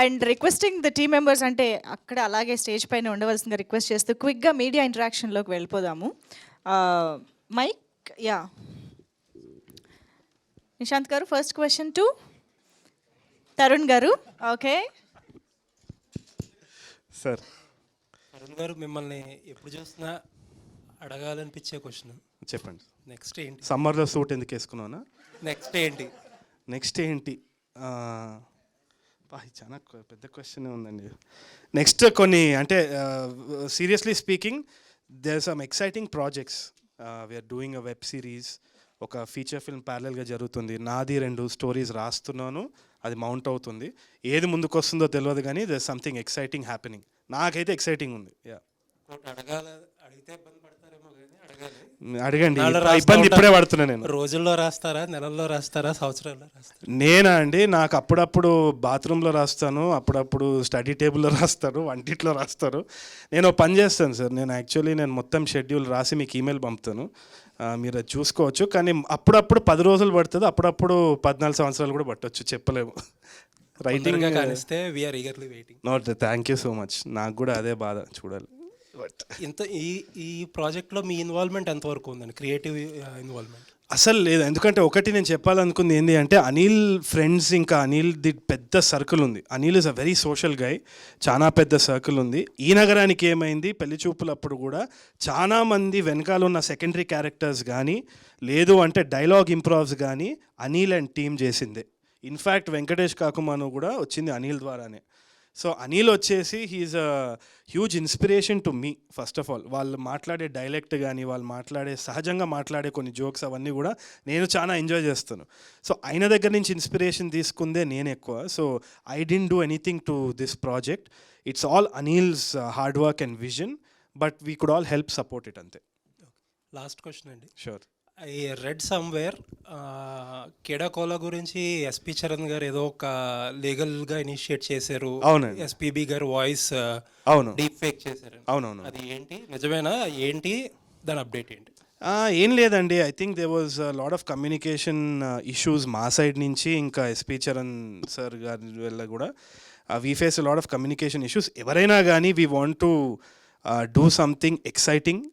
And requesting the team members, అంటే అక్కడ అలాగే స్టేజ్ పైన ఉండవలసిందిగా రిక్వెస్ట్ చేస్తూ క్విక్గా మీడియా ఇంటరాక్షన్లోకి వెళ్ళిపోదాము. మైక్, యా, నిశాంత్ గారు, ఫస్ట్ క్వశ్చన్ టు తరుణ్ గారు. Okay sir. అరుణ్ గారు, మిమ్మల్ని ఎప్పుడు చూసినా అడగాలనిపించే క్వశ్చన్ చెప్పండి. నెక్స్ట్ ఏంటి? సమ్మర్లో సూట్ ఎందుకు వేసుకున్నానా? నెక్స్ట్ ఏంటి? నెక్స్ట్ ఏంటి చాలా పెద్ద క్వశ్చన్ ఉందండి. నెక్స్ట్ కొన్ని అంటే seriously speaking, there some exciting projects. We're doing a web series, ఒక ఫీచర్ ఫిల్మ్ ప్యారలల్గా జరుగుతుంది. నాది 2 స్టోరీస్ రాస్తున్నాను, అది మౌంట్ అవుతుంది. ఏది ముందుకు వస్తుందో తెలియదు, కానీ దేర్ సంథింగ్ ఎక్సైటింగ్ హ్యాపెనింగ్. నాకైతే ఎక్సైటింగ్ ఉంది. అడిగితే ఇబ్బంది పడతారేమో, కానీ అడగాలి. అడగండి. ఇబ్బంది ఇప్పుడే పడుతున్నా నేను. రోజుల్లో రాస్తారా, నెలల్లో రాస్తారా, సంవత్సరాల్లో రాస్తారా? నేనా అండి, నాకు అప్పుడప్పుడు బాత్రూంలో రాస్తాను, అప్పుడప్పుడు స్టడీ టేబుల్లో రాస్తాను, వంటిట్లో రాస్తాను. నేను పని చేస్తాను సార్. నేను మొత్తం షెడ్యూల్ రాసి మీకు ఈమెయిల్ పంపుతాను, మీరు అది చూసుకోవచ్చు. కానీ అప్పుడప్పుడు 10 రోజులు పడుతుంది, అప్పుడప్పుడు 14 సంవత్సరాలు కూడా పట్టవచ్చు, చెప్పలేము. రైటింగ్ కానిస్తే we're eagerly waiting. Note, thank you so much. నాకు కూడా అదే బాధ, చూడాలి. ఇంత ఈ ప్రాజెక్ట్లో మీ ఇన్వాల్వ్మెంట్ ఎంతవరకు ఉందండి, క్రియేటివ్ ఇన్వాల్వ్మెంట్? అసలు లేదు. ఎందుకంటే ఒకటి నేను చెప్పాలనుకుంది ఏంటి అంటే, అనిల్ ఫ్రెండ్స్, ఇంకా అనిల్ ది పెద్ద సర్కిల్ ఉంది. Anil is a very social guy, చాలా పెద్ద సర్కిల్ ఉంది. ఈ నగరానికి ఏమైంది, పెళ్లి చూపులప్పుడు కూడా చాలామంది వెనకాల ఉన్న సెకండరీ క్యారెక్టర్స్ కానీ, లేదు అంటే డైలాగ్ ఇంప్రూవ్స్ కానీ అనిల్ అండ్ టీమ్ చేసిందే. ఇన్ఫ్యాక్ట్ వెంకటేష్ కాకుమాను కూడా వచ్చింది అనిల్ ద్వారానే. సో అనిల్ వచ్చేసి he's a huge inspiration to me. First of all వాళ్ళు మాట్లాడే డైలెక్ట్ కానీ, వాళ్ళు మాట్లాడే సహజంగా మాట్లాడే కొన్ని జోక్స్ అవన్నీ కూడా నేను చాలా ఎంజాయ్ చేస్తాను. సో ఆయన దగ్గర నుంచి ఇన్స్పిరేషన్ తీసుకుందే నేను ఎక్కువ. So I didn't do anything to this project. It's all Anil's hard work and vision, but we could all help support it, అంతే. లాస్ట్ క్వశ్చన్ అండి. షూర్. ఐ రెడ్ సమ్వేర్ కేడాకోలా గురించి ఎస్పి చరణ్ గారు ఏదో ఒక లీగల్గా ఇనిషియేట్ చేశారు. అవునండి. ఎస్పీబీ గారు వాయిస్ అవును, డీప్ ఫేక్ చేశారు. అవునవును. అది ఏంటి, నిజమేనా ఏంటి, దాని అప్డేట్ ఏంటి? ఏం లేదండి. I think they was lot of communication issues మా సైడ్ నుంచి, ఇంకా ఎస్పి చరణ్ సార్ గారి వల్ల కూడా we face lot of communication issues. ఎవరైనా కానీ we want to do something exciting,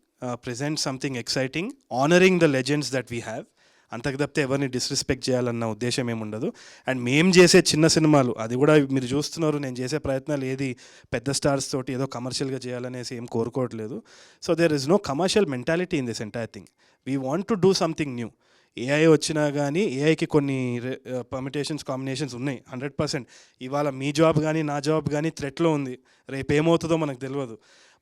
present something exciting, honoring the legends that we have. అంతకు తప్పితే ఎవరిని డిస్రెస్పెక్ట్ చేయాలన్న ఉద్దేశం ఏముండదు. అండ్ మేము చేసే చిన్న సినిమాలు, అది కూడా మీరు చూస్తున్నారు, నేను చేసే ప్రయత్నాలు ఏది పెద్ద స్టార్స్ తోటి ఏదో కమర్షియల్గా చేయాలనేసి ఏం కోరుకోవట్లేదు. So there is no commercial mentality in this entire thing. We want to do something new. AI వచ్చినా కానీ ఏఐకి కొన్ని పర్మిటేషన్స్, కాంబినేషన్స్ ఉన్నాయి 100%. ఇవాళ మీ జాబ్ కానీ నా జాబ్ కానీ థ్రెట్లో ఉంది, రేపు ఏమవుతుందో మనకు తెలియదు.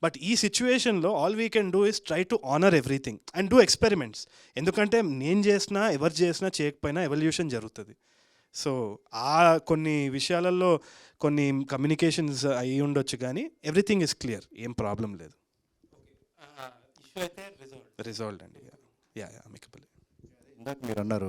బట్ ఈ సిచ్యువేషన్లో all we can do is try to honour everything and do experiments. ఎందుకంటే నేను చేసినా, ఎవరు చేసినా, చేయకపోయినా ఎవల్యూషన్ జరుగుతుంది. సో కొన్ని విషయాలలో కొన్ని కమ్యూనికేషన్స్ అయ్యి ఉండొచ్చు, కానీ ఎవ్రీథింగ్ ఇస్ క్లియర్, ఏం ప్రాబ్లం లేదు. రిజాల్వ్డ్ అండి. Yeah amicable. ఇందాక మీరు అన్నారు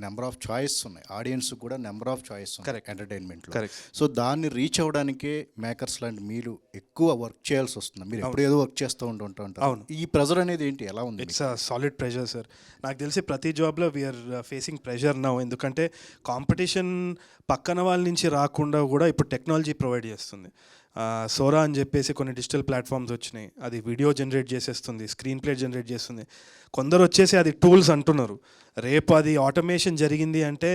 నెంబర్ ఆఫ్ చాయిస్ ఉన్నాయి, ఆడియన్స్ కూడా నెంబర్ ఆఫ్ చాయిస్ ఉన్నాయి ఎంటర్టైన్మెంట్లో. సో దాన్ని రీచ్ అవ్వడానికే మేకర్స్ లాంటి మీరు ఎక్కువ వర్క్ చేయాల్సి వస్తుంది. మీరు ఎప్పుడు ఏదో వర్క్ చేస్తూ ఉంటారు. అవును. ఈ ప్రెజర్ అనేది ఏంటి, ఎలా ఉంది? It's a solid pressure sir. నాకు తెలిసి ప్రతి జాబ్లో వీఆర్ ఫేసింగ్ ప్రెషర్ నౌ. ఎందుకంటే కాంపిటీషన్ పక్కన వాళ్ళ నుంచి రాకుండా కూడా ఇప్పుడు టెక్నాలజీ ప్రొవైడ్ చేస్తుంది. సోరా అని చెప్పేసి కొన్ని డిజిటల్ ప్లాట్ఫామ్స్ వచ్చినాయి, అది వీడియో జనరేట్ చేసేస్తుంది, స్క్రీన్ ప్లే జనరేట్ చేస్తుంది. కొందరు వచ్చేసి అది టూల్స్ అంటున్నారు. రేపు అది ఆటోమేషన్ జరిగింది అంటే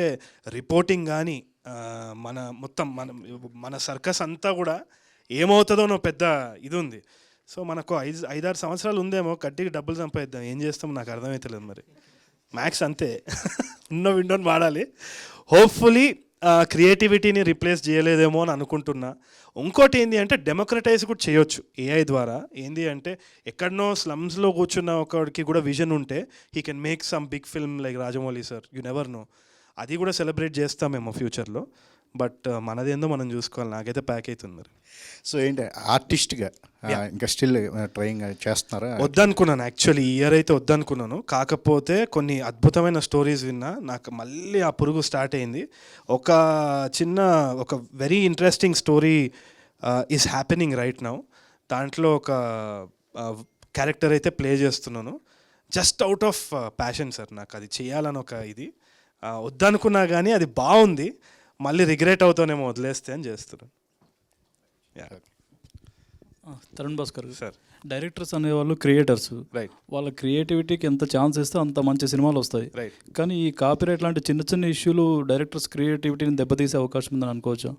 రిపోర్టింగ్ కానీ మన సర్కస్ అంతా కూడా ఏమవుతుందో పెద్ద ఇది ఉంది. సో మనకు 5-6 సంవత్సరాలు ఉందేమో, కట్టికి డబ్బులు సంపాదిద్దాం. ఏం చేస్తాం నాకు అర్థమవుతలేదు మరి. మ్యాక్స్ అంతే, ఉన్న విండోని వాడాలి. హోప్ఫుల్లీ క్రియేటివిటీని రీప్లేస్ చేయలేదేమో అని అనుకుంటున్నా. ఇంకోటి ఏంటి అంటే డెమోక్రటైజ్ కూడా చేయొచ్చు ఏఐ ద్వారా. ఏంటి అంటే ఎక్కడనో స్లమ్స్లో కూర్చున్న ఒకడికి కూడా విజన్ ఉంటే he can make some big film like Rajamouli sir. You never know, అది కూడా సెలబ్రేట్ చేస్తామేమో ఫ్యూచర్లో. బట్ మనదేందో మనం చూసుకోవాలి. నాకైతే ప్యాక్ అవుతుంది మరి. సో ఏంటి ఆర్టిస్ట్గా ఇంకా స్టిల్ ట్రైయింగ్ చేస్తున్నారా? వద్దనుకున్నాను యాక్చువల్లీ, ఈ ఇయర్ అయితే వద్దనుకున్నాను. కాకపోతే కొన్ని అద్భుతమైన స్టోరీస్ విన్నా, నాకు మళ్ళీ ఆ పురుగు స్టార్ట్ అయింది. ఒక very interesting story is happening right now. దాంట్లో ఒక క్యారెక్టర్ అయితే ప్లే చేస్తున్నాను, just out of passion sir. నాకు అది చేయాలని ఒక ఇది వద్దనుకున్నా, కానీ అది బాగుంది. మళ్ళీ రిగ్రెట్ అవుతానేమో వదిలేస్తే అని చేస్తున్నాను. తరుణ్ భాస్కర్ సార్ డైరెక్టర్స్ అనేవాళ్ళు క్రియేటర్స్, రైట్ వాళ్ళ క్రియేటివిటీకి ఎంత ఛాన్స్ ఇస్తే అంత మంచి సినిమాలు వస్తాయి. రైట్. కానీ ఈ కాపీరైట్ లాంటి చిన్న చిన్న ఇష్యూలు డైరెక్టర్స్ క్రియేటివిటీని దెబ్బతీసే అవకాశం ఉందని అనుకోవచ్చా?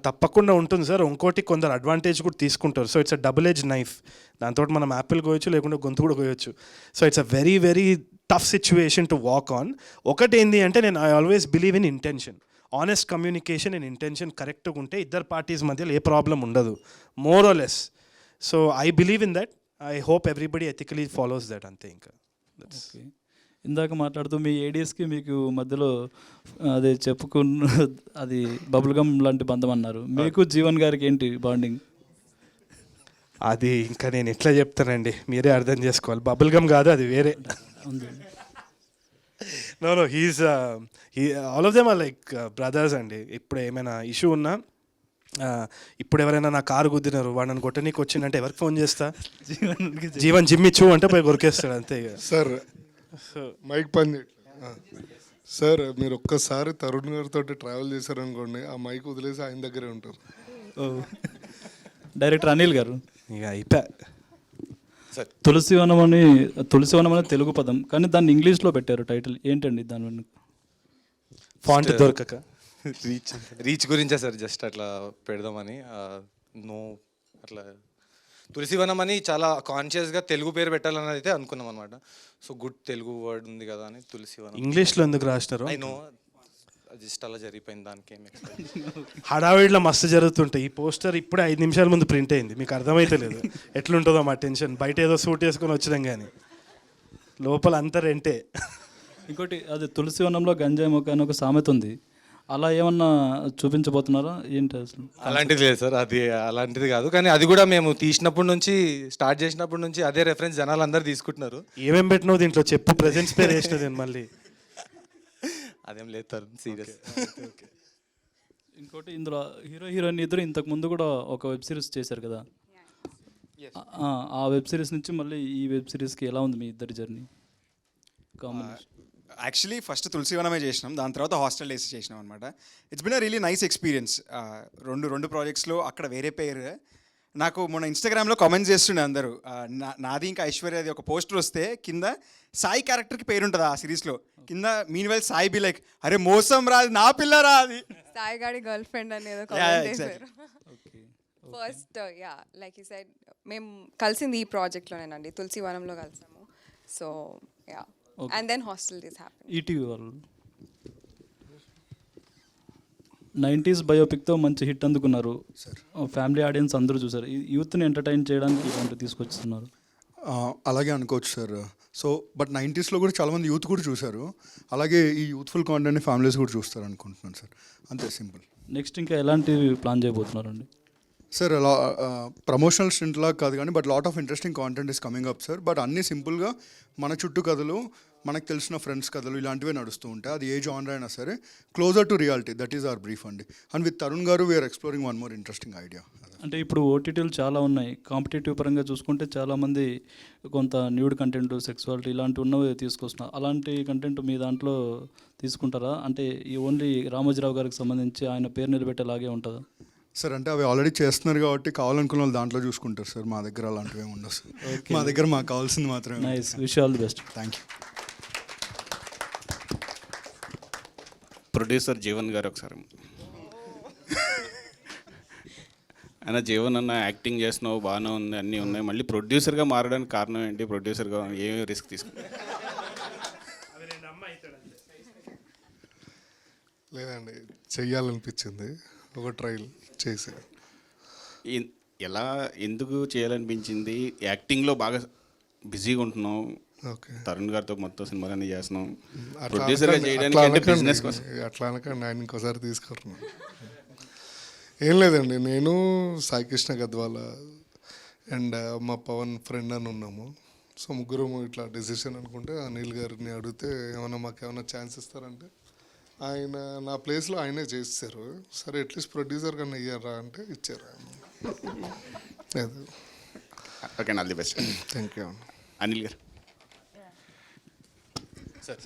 తప్పకుండా ఉంటుంది సార్. ఇంకోటి కొందరు అడ్వాంటేజ్ కూడా తీసుకుంటారు. So it's a double edge knife. దాంతో మనం యాపిల్ కోయచ్చు, లేకుంటే గొంతు కూడా కోయచ్చు. So it's a very very tough situation to walk on. ఒకటి ఏంటి అంటే నేను I always believe in intention, honest communication and intention కరెక్ట్గా ఉంటే ఇద్దరు పార్టీస్ మధ్యలో ఏ ప్రాబ్లం ఉండదు, more or less. So I believe in that. I hope everybody ethically follows that. అంతే. ఇంకా ఓకే. ఇందాక మాట్లాడుతూ మీ ఏడిఎస్కి మీకు మధ్యలో అదే చెప్పుకున్న అది బబుల్ గమ్ లాంటి బంధం అన్నారు. మీకు జీవన్ గారికి ఏంటి బాండింగ్? అది ఇంకా నేను ఎట్లా చెప్తానండి, మీరే అర్థం చేసుకోవాలి. బబుల్ గమ్ కాదు, అది వేరే. No he's all of them are like brothers అండి. ఇప్పుడు ఏమైనా ఇష్యూ ఉన్నా, ఇప్పుడు ఎవరైనా నా కారు గుద్దినారు, వాడిని కొట్టనీకి వచ్చిందంటే ఎవరికి ఫోన్ చేస్తా? జీవన్ జిమ్మిచ్చు అంటే పోయి కొరికేస్తాడు. అంతే. సార్ మైక్ పని సార్, మీరు ఒక్కసారి తరుణ్ గారితో ట్రావెల్ చేశారనుకోండి, ఆ మైక్ వదిలేసి ఆయన దగ్గరే ఉంటారు. డైరెక్టర్ అనిల్ గారు, ఇక అయిపోయా. తులసివనం అని తెలుగు పదం, కానీ దాన్ని ఇంగ్లీష్లో పెట్టారు టైటిల్. ఏంటండి దాని వెనుక? ఫాంట్ దొరకక. రీచ్ గురించే సార్, జస్ట్ అట్లా పెడదామని. అట్లా తులసివనం అని చాలా కాన్షియస్గా తెలుగు పేరు పెట్టాలని అయితే అనుకున్నాం అనమాట. సో గుడ్ తెలుగు వర్డ్ ఉంది కదా అని తులసివనం. ఇంగ్లీష్లో ఎందుకు రాసినారు? ఐ నో, జస్ట్ అలా జరిగిపోయింది. దానికి ఏమి హడావిడిలో మస్తు జరుగుతుంటాయి. ఈ పోస్టర్ ఇప్పుడే 5 నిమిషాల ముందు ప్రింట్ అయింది. మీకు అర్థమైతే లేదు ఎట్లుంటుందో మా టెన్షన్. బయట ఏదో సూట్ వేసుకొని వచ్చినాం కానీ లోపల అంతా రెంటే. ఇంకోటి అది తులసివనంలో గంజాయి మొక్క అని ఒక సామెత ఉంది. అలా ఏమన్నా చూపించబోతున్నారా ఏంటి అసలు? అలాంటిది లేదు సార్, అది అలాంటిది కాదు. కానీ అది కూడా మేము తీసినప్పటి నుంచి, స్టార్ట్ చేసినప్పటి నుంచి అదే రెఫరెన్స్ జనాలు అందరు తీసుకుంటున్నారు. ఏమేం పెట్టినావు దీంట్లో చెప్పు. ప్రెజెంట్స్ పేరు వేసిన నేను మళ్ళీ. అదేం లేదు సార్, సీరియస్. ఇంకోటి ఇందులో హీరో హీరోయిన్ ఇద్దరు ఇంతకు ముందు కూడా ఒక వెబ్ సిరీస్ చేశారు కదా. ఆ వెబ్ సిరీస్ నుంచి మళ్ళీ ఈ వెబ్ సిరీస్కి ఎలా ఉంది మీ ఇద్దరి జర్నీ కాంబినేషన్? యాక్చువల్లీ ఫస్ట్ తులసివనమే చేసినాం, దాని తర్వాత హాస్టల్ డేస్ చేసినాం అనమాట. It's been a really nice experience. రెండు ప్రాజెక్ట్స్లో అక్కడ వేరే పేరు. నాకు మొన్న ఇన్స్టాగ్రామ్లో కామెంట్స్ చేస్తుండే అందరూ. నాది ఇంకా ఐశ్వర్యది ఒక పోస్టర్ వస్తే కింద సాయి క్యారెక్టర్కి పేరు ఉంటుంది ఆ సిరీస్లో. కింద mean well Sai be like, అరే మోసం రాదు నా పిల్ల రాది, సాయి గాడి గర్ల్ ఫ్రెండ్ అనేది ఫస్ట్. యా లైక్ ఈ సైడ్ మేము కలిసింది ఈ ప్రాజెక్ట్లోనేనండి, తులసివనంలో కలిసాము. So yeah, and then hostel days happen. ETV వాళ్ళు 90s బయోపిక్తో మంచి హిట్ అందుకున్నారు. ఫ్యామిలీ ఆడియన్స్ అందరూ చూసారు. యూత్ని ఎంటర్టైన్ చేయడానికి ఇలాంటివి తీసుకొస్తున్నారు. అలాగే అనుకోవచ్చు సార్. సో బట్ 90sలో కూడా చాలామంది యూత్ కూడా చూశారు. అలాగే ఈ యూత్ఫుల్ కాంటెంట్ని ఫ్యామిలీస్ కూడా చూస్తారు అనుకుంటున్నాను సార్. అంతే, సింపుల్. నెక్స్ట్ ఇంకా ఎలాంటివి ప్లాన్ చేయబోతున్నారండి? సార్ అలా ప్రమోషనల్ స్టింట్లా కాదు కానీ but lot of interesting content is coming up sir. But అన్నీ సింపుల్గా మన చుట్టూ కథలు, మనకు తెలిసిన ఫ్రెండ్స్ కథలు ఇలాంటివే నడుస్తూ ఉంటాయి. అది ఏ జానర్ అయినా సరే closer to reality, that is our brief అండి. అండ్ విత్ తరుణ్ గారు we're exploring one more interesting idea. అంటే ఇప్పుడు ఓటీటీలు చాలా ఉన్నాయి. కాంపిటేటివ్ పరంగా చూసుకుంటే చాలామంది కొంత న్యూడ్ కంటెంట్, సెక్సువాలిటీ ఇలాంటివి ఉన్నవి తీసుకొస్తున్నారు. అలాంటి కంటెంట్ మీ దాంట్లో తీసుకుంటారా? అంటే ఈ ఓన్లీ రామోజీరావు గారికి సంబంధించి ఆయన పేరు నిలబెట్టేలాగే ఉంటుందా? సార్ అంటే అవి ఆల్రెడీ చేస్తున్నారు కాబట్టి కావాలనుకున్న వాళ్ళు దాంట్లో చూసుకుంటారు సార్. మా దగ్గర అలాంటివి ఏమి ఉండవు సార్. మా దగ్గర మాకు కావాల్సింది మాత్రమే. Nice, wish all the best. Thank you. Producer Jeevan గారు ఒకసారి. ఆయన జీవన్ అన్న యాక్టింగ్ చేస్తున్నావు బాగానే ఉంది, అన్నీ ఉన్నాయి, మళ్ళీ ప్రొడ్యూసర్గా మారడానికి కారణం ఏంటి? ప్రొడ్యూసర్గా ఏమేమి రిస్క్ తీసుకున్నా? లేదండి, చెయ్యాలనిపించింది, ఒక ట్రయల్ చేసి. ఎలా ఎందుకు చేయాలనిపించింది? యాక్టింగ్లో బాగా బిజీగా ఉంటున్నావు, ఓకే. తరుణ్ గారితో మొత్తం సినిమాలన్నీ చేస్తున్నాం. అట్లా ప్రొడ్యూసర్గా చేయడానికి అంటే బిజినెస్ కోసం. అట్లా అనకండి, ఆయన ఇంకోసారి తీసుకుంటున్నాను. ఏం లేదండి, నేను సాయి కృష్ణ గద్వాల అండ్ మా పవన్ ఫ్రెండ్ అని ఉన్నాము. సో ముగ్గురు ఇట్లా డెసిషన్ అనుకుంటే అనిల్ గారిని అడిగితే ఏమైనా మాకేమైనా ఛాన్స్ ఇస్తారంటే ఆయన నా ప్లేస్లో ఆయనే చేస్తారు. సరే అట్లీస్ట్ ప్రొడ్యూసర్ కన్నా ఇయ్యారా అంటే ఇచ్చారు ఆయన. Okay, all the best. Thank you. Anil గారు. సార్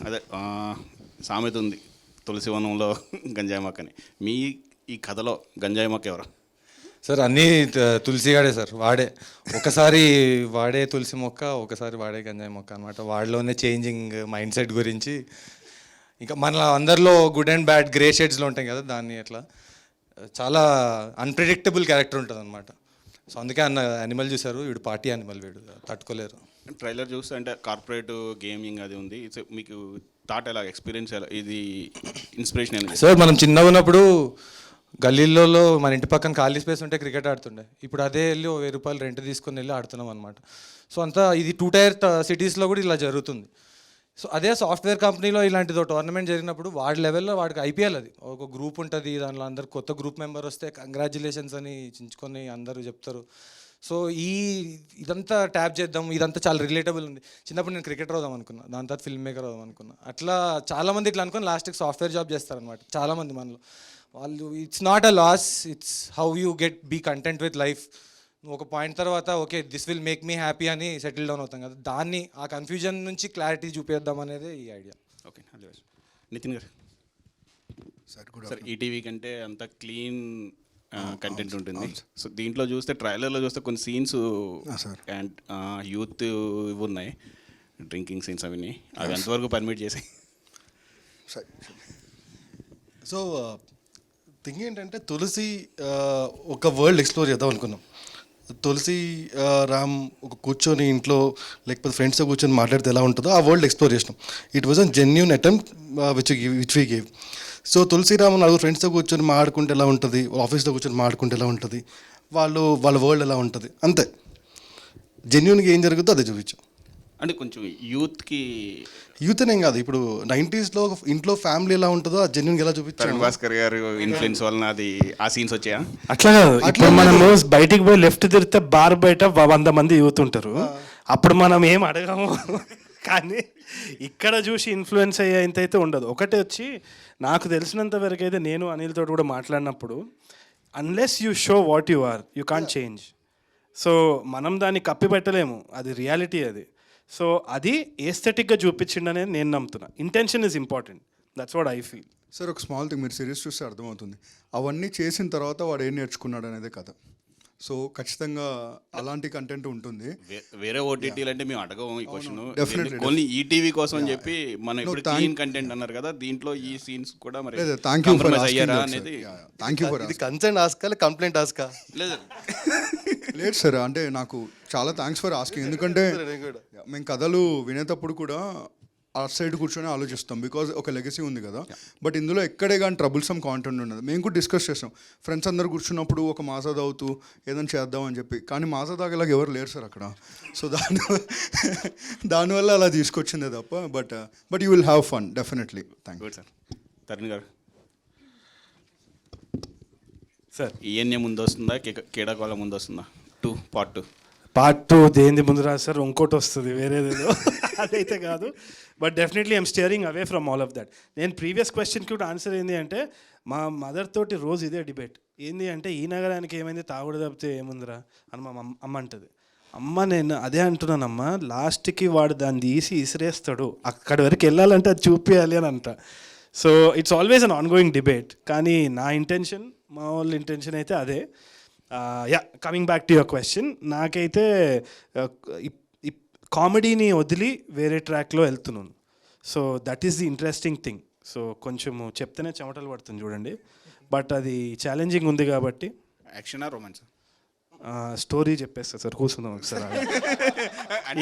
అదే సామెత ఉంది తులసివనంలో గంజాయి మొక్క అని. మీ ఈ కథలో గంజాయి మొక్క ఎవరు? సార్ అన్నీ తులసిగాడే సార్, వాడే ఒకసారి వాడే తులసి మొక్క, ఒకసారి వాడే గంజాయి మొక్క అనమాట. వాడిలోనే చేంజింగ్ మైండ్ సెట్ గురించి, ఇంకా మన అందరిలో గుడ్ అండ్ బ్యాడ్ గ్రే షేడ్స్లో ఉంటాయి కదా, దాన్ని అట్లా చాలా అన్ప్రెడిక్టబుల్ క్యారెక్టర్ ఉంటుంది అనమాట. సో అందుకే అన్న యానిమల్ చూశారు, వీడు పార్టీ యానిమల్, వీడు తట్టుకోలేరు. ట్రైలర్ చూస్తే అంటే కార్పొరేట్ గేమింగ్ అది ఉంది. మీకు థాట్ ఎలా, ఎక్స్పీరియన్స్ ఎలా, ఇది ఇన్స్పిరేషన్ ఏంటి? సార్ మనం చిన్నగా ఉన్నప్పుడు గల్లీల్లో మన ఇంటి పక్కన ఖాళీ స్పేస్ ఉంటే క్రికెట్ ఆడుతుండే. ఇప్పుడు అదే వెళ్ళి 1000 రూపాయలు రెంట్ తీసుకొని వెళ్ళి ఆడుతున్నాం అనమాట. సో అంతా ఇది 2 టైర్ సిటీస్లో కూడా ఇలా జరుగుతుంది. సో అదే సాఫ్ట్వేర్ కంపెనీలో ఇలాంటిదో టోర్నమెంట్ జరిగినప్పుడు వాడి లెవెల్లో వాడికి ఐపీఎల్, అది ఒక గ్రూప్ ఉంటుంది, దానిలో అందరు కొత్త గ్రూప్ మెంబర్ వస్తే కంగ్రాచులేషన్స్ అని చించుకొని అందరూ చెప్తారు. సో ఇదంతా ట్యాప్ చేద్దాం, ఇదంతా చాలా రిలేటబుల్ ఉంది. చిన్నప్పుడు నేను క్రికెటర్ అవుదాం అనుకున్నా, దాని తర్వాత ఫిల్మ్ మేకర్ అవుదాం అనుకున్నా. అట్లా చాలామంది ఇట్లా అనుకుని లాస్ట్కి సాఫ్ట్వేర్ జాబ్ చేస్తారనమాట చాలామంది మనలో. వాళ్ళు it's not a loss, it's how you be content with life. నువ్వు ఒక పాయింట్ తర్వాత okay this will make me happy అని సెటిల్ డౌన్ అవుతాం కదా, దాన్ని ఆ కన్ఫ్యూజన్ నుంచి క్లారిటీ చూపేద్దాం అనేది ఈ ఐడియా. ఓకే, అదే నితిన్ గారు. సార్ ఈటీవీ కంటే అంత క్లీన్ కంటెంట్ ఉంటుంది. సో దీంట్లో చూస్తే ట్రైలర్లో చూస్తే కొన్ని సీన్స్ అండ్ యూత్ ఇవి ఉన్నాయి, డ్రింకింగ్ సీన్స్ అవన్నీ, అవి ఎంతవరకు పర్మిట్ చేసాయి? సో థింగ్ ఏంటంటే తులసి ఒక వరల్డ్ ఎక్స్ప్లోర్ చేద్దాం అనుకున్నాం. తులసి రామ్ ఒక కూర్చొని ఇంట్లో లేకపోతే ఫ్రెండ్స్తో కూర్చొని మాట్లాడితే ఎలా ఉంటుందో ఆ వరల్డ్ ఎక్స్ప్లోర్ చేసినాం. It was a genuine attempt which we gave. So Tulsiram నలుగురు ఫ్రెండ్స్తో కూర్చొని మాట్లాడుకుంటే ఎలా ఉంటుంది, ఆఫీస్లో కూర్చొని మాట్లాడుకుంటే ఎలా ఉంటుంది, వాళ్ళ వరల్డ్ ఎలా ఉంటుంది, అంతే జెన్యూన్గా ఏం జరుగుతుందో అదే చూపించాం. అంటే కొంచెం యూత్కి, యూత్ అనేం కాదు, ఇప్పుడు 90s ఇంట్లో ఫ్యామిలీ ఎలా ఉంటుందో ఆ జెన్యూన్గా ఎలా చూపించాం. తరుణ్ భాస్కర్ గారు ఇన్ఫ్లుయెన్స్ వలన అది ఆ సీన్స్ వచ్చాయా? అట్లా కాదు, ఇప్పుడు మనము బయటికి పోయి లెఫ్ట్ తిరిగితే బార్ బయట 100 మంది యూత్ ఉంటారు, అప్పుడు మనం ఏం అడగము. కానీ ఇక్కడ చూసి ఇన్ఫ్లుయెన్స్ అయ్యేంత అయితే ఉండదు. ఒకటి వచ్చి నాకు తెలిసినంత వరకు అయితే నేను అనిల్ తోటి కూడా మాట్లాడినప్పుడు, unless you show what you are you can't change. So మనం దాన్ని కప్పి పెట్టలేము, అది రియాలిటీ అది. సో అది ఏస్థెటిక్గా చూపించిండనే నేను నమ్ముతున్నా. Intention is important, that's what I feel. Sir ఒక స్మాల్ థింగ్, మీరు సిరీస్ చూస్తే అర్థమవుతుంది, అవన్నీ చేసిన తర్వాత వాడు ఏం నేర్చుకున్నాడు అనేది కథ. సో ఖచ్చితంగా అలాంటి కంటెంట్ ఉంటుంది. వేరే ఓటీటీలు అంటే మేము అడగము ఈ క్వశ్చన్, Definitely. ఓన్లీ ఈటీవీ కోసం అని చెప్పి మనం ఇప్పుడు క్లీన్ కంటెంట్ అన్నారు కదా, దీంట్లో ఈ సీన్స్ కూడా మరి థ్యాంక్ యూ ఫర్ compromise అయ్యారా అనేది. థ్యాంక్ యూ ఫర్ ఇది కన్సర్న్ ఆస్కా కంప్లైంట్ ఆస్కా? లేదు లేదు సార్, అంటే నాకు చాలా థ్యాంక్స్ ఫర్ ఆస్కింగ్. ఎందుకంటే మేము కథలు వినేటప్పుడు కూడా ఆ సైడ్ కూర్చొని ఆలోచిస్తాం, బికాజ్ ఒక లెగసీ ఉంది కదా. బట్ ఇందులో ఎక్కడే కానీ ట్రబుల్సమ్ కాంటెంట్ ఉన్నది. మేము కూడా డిస్కస్ చేస్తాం ఫ్రెండ్స్ అందరు కూర్చున్నప్పుడు, ఒక మాసా తాగుతూ ఏదైనా చేద్దాం అని చెప్పి. కానీ మాసా తాగేలాగా ఎవరు లేరు సార్ అక్కడ. సో దానివల్ల అలా తీసుకొచ్చిందే తప్ప, but you will have fun definitely. Thank you sir. Tarun గారు, సార్ ఈఎన్ఏ ముందు వస్తుందా, కేడాకోల ముందు వస్తుందా? పార్ట్ 2 దేని ముందు రాదు సార్, ఇంకోటి వస్తుంది వేరేదేదో, అదైతే కాదు. But definitely I'm steering away from all of that. నేను ప్రీవియస్ క్వశ్చన్కి కూడా ఆన్సర్ ఏంటి అంటే, మా మదర్ తోటి రోజు ఇదే డిబేట్ ఏంది అంటే, ఈ నగరానికి ఏమైంది, తాగుడు తప్పితే ఏముందిరా అని మా అమ్మ అంటుంది. అమ్మ నేను అదే అంటున్నానమ్మా, లాస్ట్కి వాడు దాన్ని తీసి ఇసిరేస్తాడు, అక్కడి వరకు వెళ్ళాలంటే అది చూపించాలి అని అంట. So it's always an ongoing debate. కానీ నా ఇంటెన్షన్, మా వాళ్ళ ఇంటెన్షన్ అయితే అదే. Coming back to your question, నాకైతే కామెడీని వదిలి వేరే ట్రాక్లో వెళ్తున్నాను. So that is the interesting thing. So కొంచెము చెప్తేనే చెమటలు పడుతుంది చూడండి, బట్ అది ఛాలెంజింగ్ ఉంది కాబట్టి. యాక్షనా రొమాన్స్? స్టోరీ చెప్పేస్తా సార్, కూర్చుందాం ఒకసారి.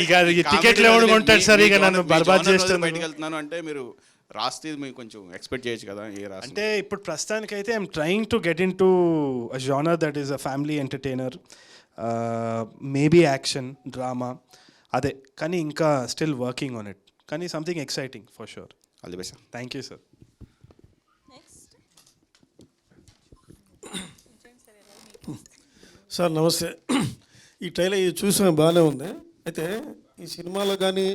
ఇక టికెట్లు ఎవరు కొంటాడు సార్, ఇక నన్ను బర్బాద్ చేస్తాను. బయటకు వెళ్తున్నాను అంటే మీరు రాస్తే మీరు కొంచెం ఎక్స్పెక్ట్ చేయొచ్చు కదా. ఏ రాస్తే అంటే ఇప్పుడు ప్రస్తుతానికైతే I'm trying to get in to a genre that is a family entertainer, maybe action drama, అదే. కానీ ఇంకా స్టిల్ వర్కింగ్ ఆన్ ఇట్, కానీ something exciting for sure. All the best sir. Thank you sir. Sir నమస్తే. ఈ trailer చూసిన బాగానే ఉంది. అయితే ఈ సినిమాలో కానీ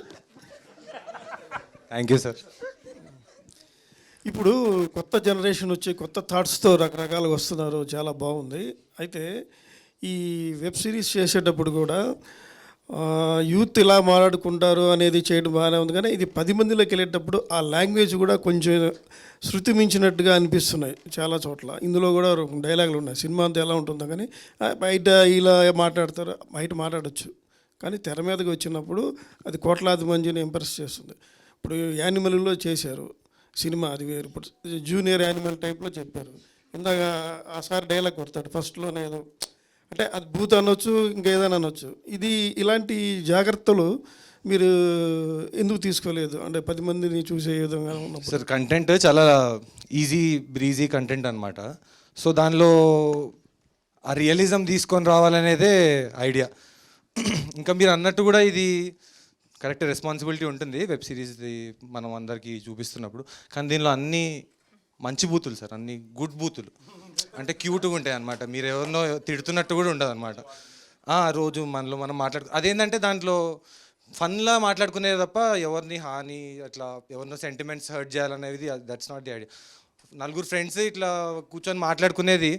థ్యాంక్ యూ సార్. ఇప్పుడు కొత్త జనరేషన్ వచ్చి కొత్త థాట్స్తో రకరకాలుగా వస్తున్నారు, చాలా బాగుంది. అయితే ఈ వెబ్ సిరీస్ చేసేటప్పుడు కూడా యూత్ ఇలా మాట్లాడుకుంటారు అనేది చేయడం బాగానే ఉంది, కానీ ఇది 10 మందిలోకి వెళ్ళేటప్పుడు ఆ లాంగ్వేజ్ కూడా కొంచెం శృతి మించినట్టుగా అనిపిస్తున్నాయి చాలా చోట్ల. ఇందులో కూడా డైలాగులు ఉన్నాయి. సినిమా అంతా ఎలా ఉంటుందో కానీ బయట ఇలా మాట్లాడతారు, బయట మాట్లాడచ్చు, కానీ తెర మీదకి వచ్చినప్పుడు అది కోట్లాది మందిని ఇంప్రెస్ చేస్తుంది. ఇప్పుడు యానిమల్లో చేశారు సినిమా, అది వేరు. ఇప్పుడు జూనియర్ యానిమల్ టైప్లో చెప్పారు. ఇందాక ఆ సార్ డైలాగ్ కొడతాడు ఫస్ట్లోనే, ఏదో అంటే అది భూత అనొచ్చు, ఇంకేదైనా అనొచ్చు. ఇది ఇలాంటి జాగ్రత్తలు మీరు ఎందుకు తీసుకోలేదు? అంటే 10 మందిని చూసే విధంగా ఉన్నప్పుడు. సార్ కంటెంట్ చాలా ఈజీ బ్రీజీ కంటెంట్ అనమాట. సో దానిలో ఆ రియలిజం తీసుకొని రావాలనేదే ఐడియా. ఇంకా మీరు అన్నట్టు కూడా ఇది కరెక్ట్ రెస్పాన్సిబిలిటీ ఉంటుంది వెబ్ సిరీస్ది మనం అందరికీ చూపిస్తున్నప్పుడు. కానీ దీనిలో అన్నీ మంచి బూతులు సార్, అన్ని గుడ్ బూతులు, అంటే క్యూట్గా ఉంటాయి అనమాట. మీరు ఎవరినో తిడుతున్నట్టు కూడా ఉండదు అనమాట. రోజు మనలో మనం అదేంటంటే దాంట్లో ఫన్లా మాట్లాడుకునేది తప్ప ఎవరిని హాని అట్లా ఎవరినో సెంటిమెంట్స్ హర్ట్ చేయాలనేది దట్స్ నాట్ ది ఐడియా. నలుగురు ఫ్రెండ్స్ ఇట్లా కూర్చొని మాట్లాడుకునేది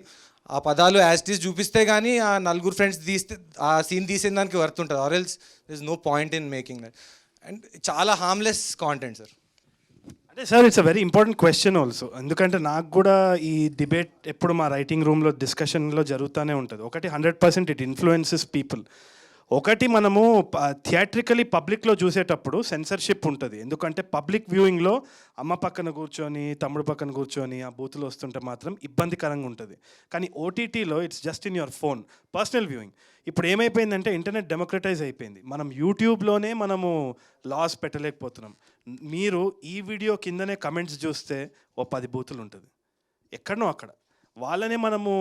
ఆ పదాలు యాస్టీస్ చూపిస్తే కానీ ఆ నలుగురు ఫ్రెండ్స్ తీస్తే ఆ సీన్ తీసిన దానికి వర్త్ ఉంటుంది. Or else this no point in making that. And చాలా హార్మ్లెస్ కాంటెంట్ సార్. అంటే sir it's a very important question also. ఎందుకంటే నాకు కూడా ఈ డిబేట్ ఎప్పుడు మా రైటింగ్ రూమ్లో డిస్కషన్లో జరుగుతూనే ఉంటుంది. ఒకటి 100% ఇట్ ఇన్ఫ్లుయెన్సెస్ పీపుల్. ఒకటి మనము థియేట్రికలీ పబ్లిక్లో చూసేటప్పుడు సెన్సర్షిప్ ఉంటుంది. ఎందుకంటే పబ్లిక్ వ్యూయింగ్లో అమ్మ పక్కన కూర్చొని తమ్ముడు పక్కన కూర్చొని ఆ బూతులు వస్తుంటే మాత్రం ఇబ్బందికరంగా ఉంటుంది. కానీ ఓటీటీలో it's just in your phone, personal viewing. ఇప్పుడు ఏమైపోయిందంటే ఇంటర్నెట్ డెమోక్రటైజ్ అయిపోయింది. మనం యూట్యూబ్లోనే మనము లాస్ పెట్టలేకపోతున్నాం. మీరు ఈ వీడియో కిందనే కమెంట్స్ చూస్తే ఓ 10 బూతులు ఉంటుంది ఎక్కడనో అక్కడ. వాళ్ళనే మనము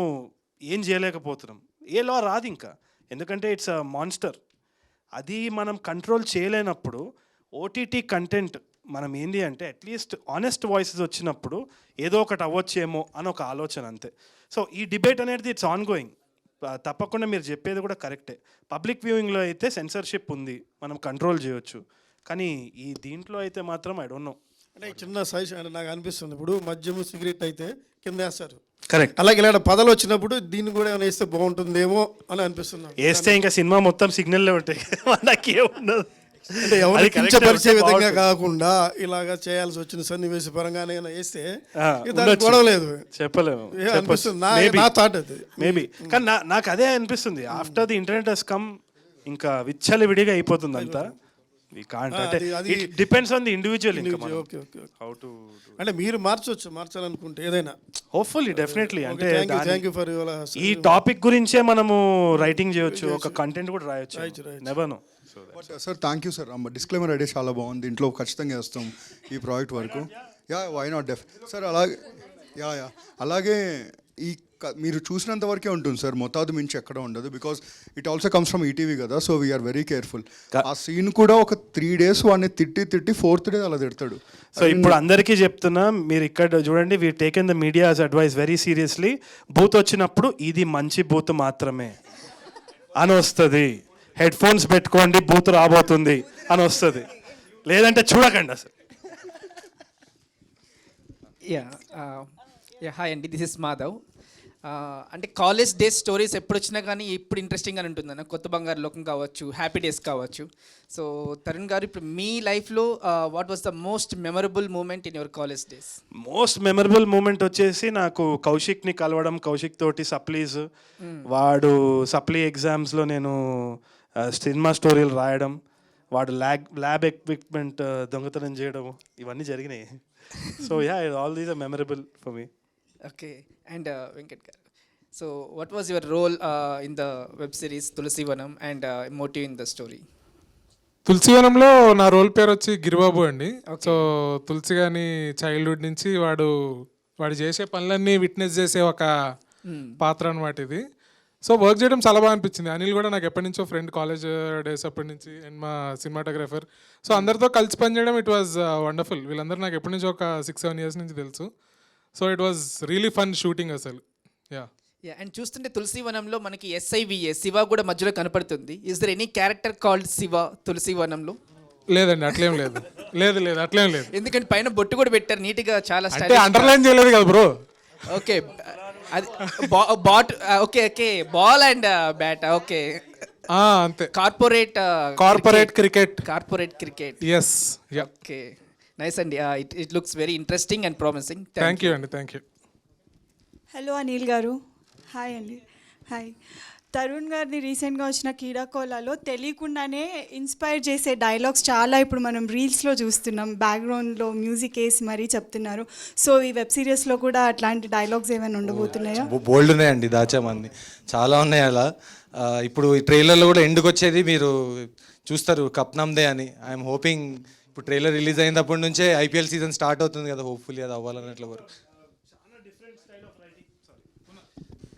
ఏం చేయలేకపోతున్నాం. ఏ లా రాదు ఇంకా, ఎందుకంటే ఇట్స్ అ మాన్స్టర్. అది మనం కంట్రోల్ చేయలేనప్పుడు ఓటీటీ కంటెంట్ మనం ఏంటి అంటే అట్లీస్ట్ ఆనెస్ట్ వాయిసెస్ వచ్చినప్పుడు ఏదో ఒకటి అవ్వచ్చేమో అని ఒక ఆలోచన అంతే. సో ఈ డిబేట్ అనేది ఇట్స్ ఆన్ గోయింగ్. తప్పకుండా మీరు చెప్పేది కూడా కరెక్టే. పబ్లిక్ వ్యూయింగ్లో అయితే సెన్సర్షిప్ ఉంది, మనం కంట్రోల్ చేయొచ్చు. కానీ ఈ దీంట్లో అయితే మాత్రం ఐ డోంట్ నో. అంటే చిన్న సజెషన్ అంటే నాకు అనిపిస్తుంది, ఇప్పుడు మద్యము సిగరెట్ అయితే కింద వేస్తారు, కరెక్ట్. అలాగే ఇలాంటి పదాలు వచ్చినప్పుడు దీన్ని కూడా ఏమైనా వేస్తే బాగుంటుందేమో అని అనిపిస్తుంది. వేస్తే ఇంకా సినిమా మొత్తం సిగ్నల్లే ఉంటాయి, మనకేముండదు. అంటే ఎవరు కించపరిచే విధంగా కాకుండా ఇలాగా చేయాల్సి వచ్చిన సన్నివేశ పరంగానే వేస్తే దానికి గొడవ లేదు, చెప్పలేము. అనిపిస్తుంది నా థాట్ అది మేబీ. కానీ నాకు అదే అనిపిస్తుంది, after the internet has come ఇంకా విచ్చలి విడిగా అయిపోతుంది అంతా. Depends on the individual. అంటే మీరు మార్చాలనుకుంటే ఏదైనా హోప్ఫుల్లీ డెఫినెట్లీ. అంటే థ్యాంక్ యూ ఫర్ యువర్ ఈ టాపిక్ గురించే మనము రైటింగ్ చేయొచ్చు, ఒక కంటెంట్ కూడా రాయొచ్చు. Never know. But sir thank you sir. Disclaimer idea చాలా బాగుంది, దీంట్లో ఖచ్చితంగా వేస్తాం ఈ ప్రాజెక్ట్ వరకు. Why not def sir. అలాగే ఈ మీరు చూసినంత వరకే ఉంటుంది సార్, మొత్తాదు మించి ఎక్కడ ఉండదు. Because it also comes from ETV కదా, సో వీఆర్ వెరీ కేర్ఫుల్. ఆ సీన్ కూడా ఒక 3 days వాడిని తిట్టి 4th day అలా తిడతాడు. సో ఇప్పుడు అందరికీ చెప్తున్నా, మీరు ఇక్కడ చూడండి, we taken the medias advice very seriously. Booth వచ్చినప్పుడు ఇది మంచి బూత్ మాత్రమే అని వస్తుంది, హెడ్ ఫోన్స్ పెట్టుకోండి బూత్ రాబోతుంది అని వస్తుంది, లేదంటే చూడకండి అసలు. హాయ్ అండి, దిస్ ఇస్ మాధవ్. అంటే కాలేజ్ డేస్ స్టోరీస్ ఎప్పుడు వచ్చినా కానీ ఇప్పుడు ఇంట్రెస్టింగ్గానే ఉంటుందన్న. కొత్త బంగారు లోకం కావచ్చు, హ్యాపీ డేస్ కావచ్చు. సో తరుణ్ గారు, ఇప్పుడు మీ లైఫ్లో what was the most memorable moment in your college days? Most memorable moment వచ్చేసి నాకు కౌశిక్ని కలవడం, కౌశిక్ తోటి సప్లీస్, వాడు సప్లీ ఎగ్జామ్స్లో నేను సినిమా స్టోరీలు రాయడం, వాడు ల్యాబ్ ఎక్విప్మెంట్ దొంగతనం చేయడం, ఇవన్నీ జరిగినాయి. So all these are memorable for me. Okay. And Venkat garu, so what was your role in the web series Tulasivanam and motive in the story? తులసివనంలో నా రోల్ పేరు వచ్చి గిరిబాబు అండి. సో తులసి గాని చైల్డ్హుడ్ నుంచి వాడు చేసే పనులన్నీ విట్నెస్ చేసే ఒక పాత్ర అనమాట ఇది. సో వర్క్ చేయడం చాలా బాగా అనిపించింది. అనిల్ కూడా నాకు ఎప్పటి నుంచో ఫ్రెండ్, కాలేజ్ డేస్ అప్పటి నుంచి, అండ్ మా సినిమాటోగ్రఫర్. సో అందరితో కలిసి పనిచేయడం ఇట్ వాజ్ వండర్ఫుల్. వీళ్ళందరూ నాకు ఎప్పటి నుంచో ఒక 6-7 years నుంచి తెలుసు. So it was really fun shooting అసలు. అండ్ చూస్తుంటే తులసివనంలో మనకి SIVA శివ కూడా మధ్యలో కనపడుతుంది. Is there any character called Siva తులసివనంలో? లేదండి, అట్లేం లేదు. లేదు అట్లేం లేదు. ఎందుకంటే పైన బొట్టు కూడా పెట్టారు నీట్గా, చాలా అంటే అండర్లైన్ చేయలేదు కదా బ్రో. ఓకే, అది bat. Okay ball and bat. Okay, అంతే corporate cricket. Yes. Okay, nice అండి. It looks very interesting and promising. Thank you అండి, thank you. Hello Anil garu. Hi అండి. హాయ్. తరుణ్ గారిది రీసెంట్గా వచ్చిన కీడాకోలాలో తెలియకుండానే ఇన్స్పైర్ చేసే డైలాగ్స్ చాలా ఇప్పుడు మనం రీల్స్లో చూస్తున్నాం. బ్యాక్గ్రౌండ్లో మ్యూజిక్ వేసి మరీ చెప్తున్నారు. సో ఈ వెబ్ సిరీస్లో కూడా అట్లాంటి డైలాగ్స్ ఏమైనా ఉండబోతున్నాయా? బోల్డ్ ఉన్నాయండి, దాచామంది చాలా ఉన్నాయి అలా. ఇప్పుడు ఈ ట్రైలర్లో కూడా ఎండుకు వచ్చేది మీరు చూస్తారు, కప్ నమ్దే అని. ఐఎమ్ హోపింగ్ ఇప్పుడు ట్రైలర్ రిలీజ్ అయినప్పటి నుంచే ఐపీఎల్ సీజన్ స్టార్ట్ అవుతుంది కదా, హోప్ఫుల్లీ అది అవ్వాలన్నట్ల వరకు.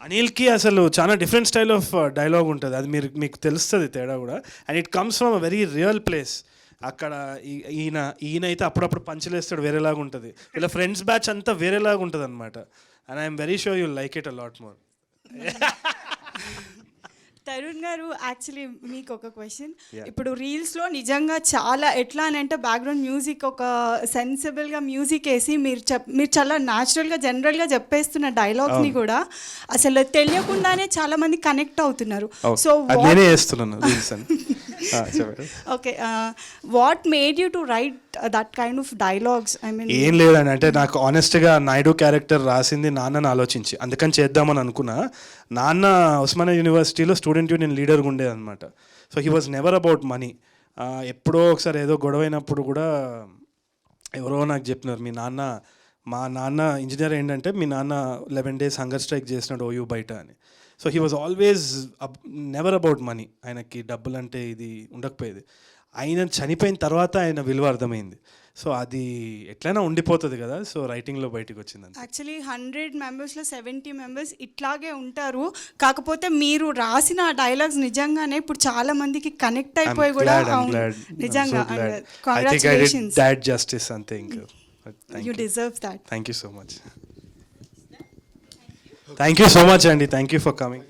అనిల్కి అసలు చాలా డిఫరెంట్ స్టైల్ ఆఫ్ డైలాగ్ ఉంటుంది, అది మీకు తెలుస్తుంది తేడా కూడా. And it comes from a very real place. అక్కడ ఈయన అయితే అప్పుడప్పుడు పంచలేస్తాడు, వేరేలాగా ఉంటుంది. ఇలా ఫ్రెండ్స్ బ్యాచ్ అంతా వేరేలాగా ఉంటుంది అనమాట. And I'm very sure you'll like it a lot more. Tarun గారు, యాక్చువల్లీ మీకు ఒక క్వశ్చన్. ఇప్పుడు రీల్స్లో నిజంగా చాలా ఎట్లా అని అంటే బ్యాక్గ్రౌండ్ మ్యూజిక్ ఒక సెన్సిబుల్గా మ్యూజిక్ వేసి మీరు చాలా న్యాచురల్గా జనరల్గా చెప్పేస్తున్న డైలాగ్స్ని కూడా అసలు తెలియకుండానే చాలా మంది కనెక్ట్ అవుతున్నారు. సో నేనే చేస్తున్నాను రీల్స్ అని. Okay, what made you to right that kind of dialogues? I mean ఏం లేదండి, అంటే నాకు ఆనెస్ట్గా నాయుడు క్యారెక్టర్ రాసింది నాన్నని ఆలోచించి, అందుకని చేద్దామని అనుకున్నా. నాన్న ఉస్మానియా యూనివర్సిటీలో స్టూడెంట్ యూనియన్ లీడర్గా ఉండేదన్నమాట. So he was never about money. ఎప్పుడో ఒకసారి ఏదో గొడవ అయినప్పుడు కూడా ఎవరో నాకు చెప్పినారు, మా నాన్న ఇంజనీర్ ఏంటంటే మీ నాన్న 11 days హంగర్ స్ట్రైక్ చేసినాడు ఓయూ బయట అని. So he was always never about money. ఆయనకి డబ్బులు అంటే ఇది ఉండకపోయేది. ఆయన చనిపోయిన తర్వాత ఆయన విలువ అర్థమైంది. సో అది ఎట్లయినా ఉండిపోతుంది కదా, సో రైటింగ్లో బయటకు వచ్చింది. యాక్చువల్లీ 100 మెంబర్స్లో 70 మెంబర్స్ ఇట్లాగే ఉంటారు. కాకపోతే మీరు రాసిన ఆ డైలాగ్స్ నిజంగానే ఇప్పుడు చాలా మందికి కనెక్ట్ అయిపోయి కూడా నిజంగా కంగ్రాచులేషన్స్. దాట్ జస్టిస్ అంతే, ఇంకా you deserve that. Thank you so much. Thank you so much అండి, థ్యాంక్ యూ ఫర్ కమింగ్.